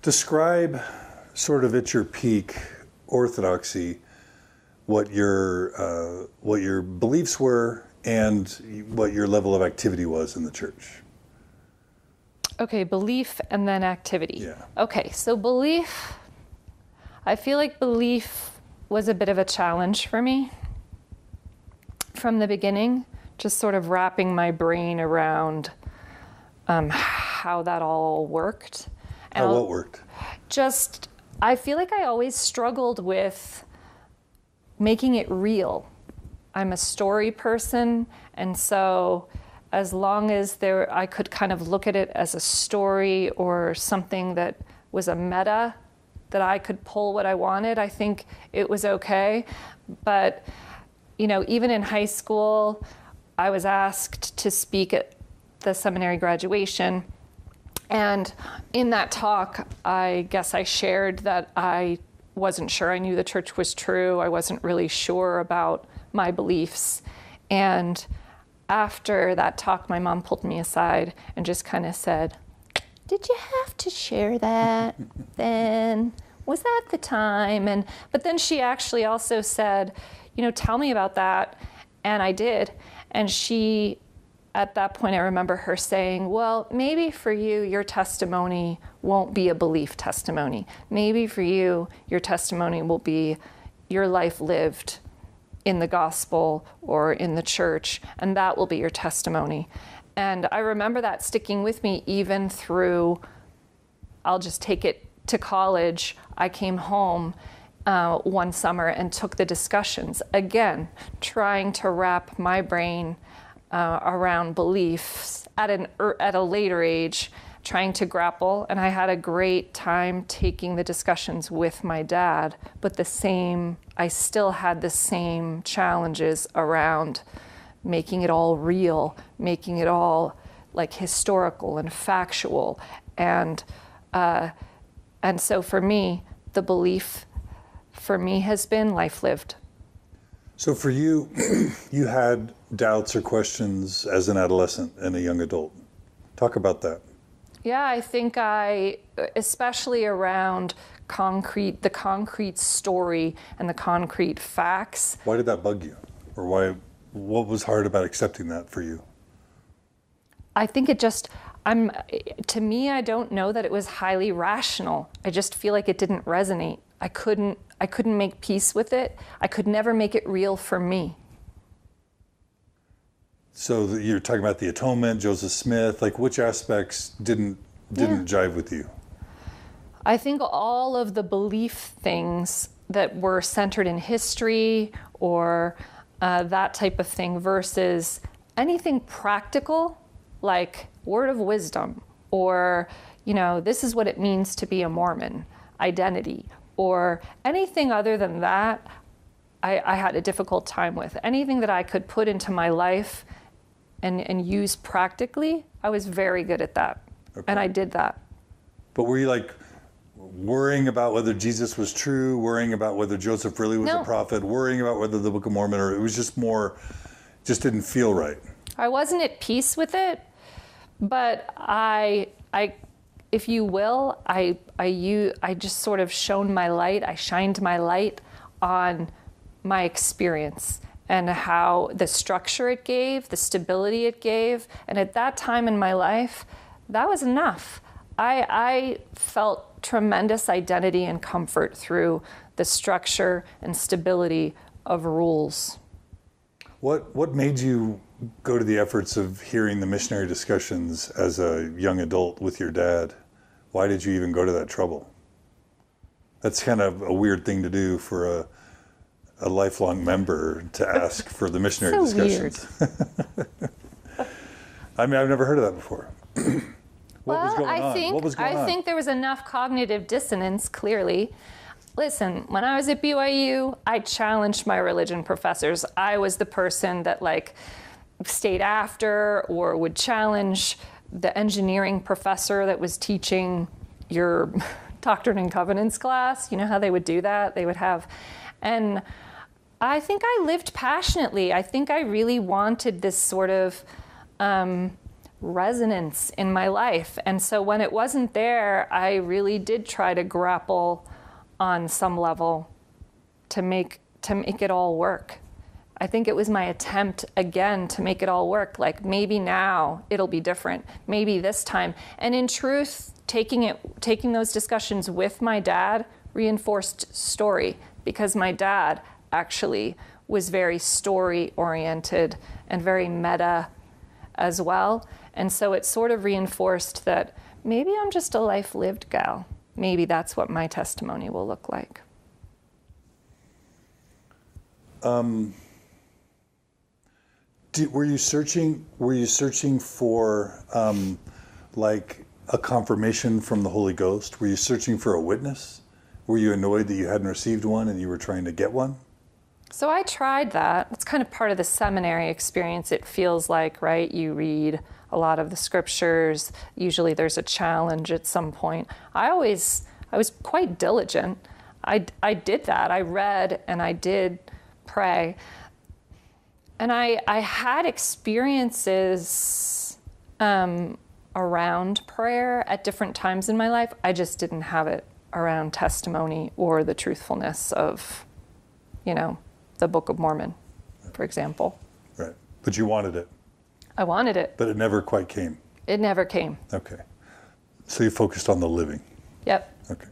Describe sort of at your peak orthodoxy, what your beliefs were and what your level of activity was in the church. Okay, belief and then activity. Yeah. Okay, so belief, I feel like belief was a bit of a challenge for me from the beginning, just sort of wrapping my brain around how that all worked. How what worked? Just, I feel like I always struggled with making it real. I'm a story person, and so as long as I could kind of look at it as a story or something that was a meta, that I could pull what I wanted, I think it was okay. But, you know, even in high school, I was asked to speak at the seminary graduation. And in that talk, I guess I shared that I wasn't sure. I knew the church was true. I wasn't really sure about my beliefs. And after that talk, my mom pulled me aside and just kind of said, "Did you have to share that then? Was that the time?" But then she actually also said, "You know, tell me about that." And I did. And she, at that point, I remember her saying, "Well, maybe for you, your testimony won't be a belief testimony. Maybe for you, your testimony will be your life lived in the gospel or in the church, and that will be your testimony." And I remember that sticking with me even through, I'll just take it to college. I came home one summer and took the discussions, again, trying to wrap my brain around beliefs at a later age, trying to grapple. And I had a great time taking the discussions with my dad, but I still had the same challenges around making it all real, making it all like historical and factual. And so for me, the belief for me has been life lived. So for you, you had doubts or questions as an adolescent and a young adult. Talk about that. Yeah, I think especially around the concrete story and the concrete facts. Why did that bug you? Or what was hard about accepting that for you? I think to me, I don't know that it was highly rational. I just feel like it didn't resonate. I couldn't make peace with it. I could never make it real for me. So you're talking about the atonement, Joseph Smith, like which aspects didn't jive with you? I think all of the belief things that were centered in history or that type of thing versus anything practical, like word of wisdom, or, you know, this is what it means to be a Mormon, identity, or anything other than that, I had a difficult time with. Anything that I could put into my life and use practically, I was very good at that. Okay. And I did that. But were you like worrying about whether Jesus was true, worrying about whether Joseph really was a prophet, worrying about whether the Book of Mormon, or it was just didn't feel right? I wasn't at peace with it, but if you will, I just sort of shined my light on my experience and how the structure it gave, the stability it gave. And at that time in my life, that was enough. I felt tremendous identity and comfort through the structure and stability of rules. What made you go to the efforts of hearing the missionary discussions as a young adult with your dad? Why did you even go to that trouble? That's kind of a weird thing to do for a lifelong member to ask for the missionary discussions. Weird. I mean, I've never heard of that before. What was going on? I think there was enough cognitive dissonance, clearly. Listen, when I was at BYU, I challenged my religion professors. I was the person that stayed after or would challenge the engineering professor that was teaching your Doctrine and Covenants class. You know how they would do that? They would have, and I think I lived passionately. I think I really wanted this sort of resonance in my life. And so when it wasn't there, I really did try to grapple on some level to make it all work. I think it was my attempt again to make it all work. Like, maybe now it'll be different. Maybe this time. And in truth, taking those discussions with my dad reinforced story, because my dad actually was very story oriented and very meta as well. And so it sort of reinforced that maybe I'm just a life lived gal. Maybe that's what my testimony will look like. Were you searching for like a confirmation from the Holy Ghost? Were you searching for a witness? Were you annoyed that you hadn't received one and you were trying to get one? So I tried that. It's kind of part of the seminary experience, it feels like, right? You read a lot of the scriptures. Usually there's a challenge at some point. I was quite diligent. I did that. I read and I did pray. And I had experiences around prayer at different times in my life. I just didn't have it around testimony or the truthfulness of, the Book of Mormon, for example. Right. But you wanted it. I wanted it. But it never quite came. It never came. Okay. So you focused on the living. Yep. Okay.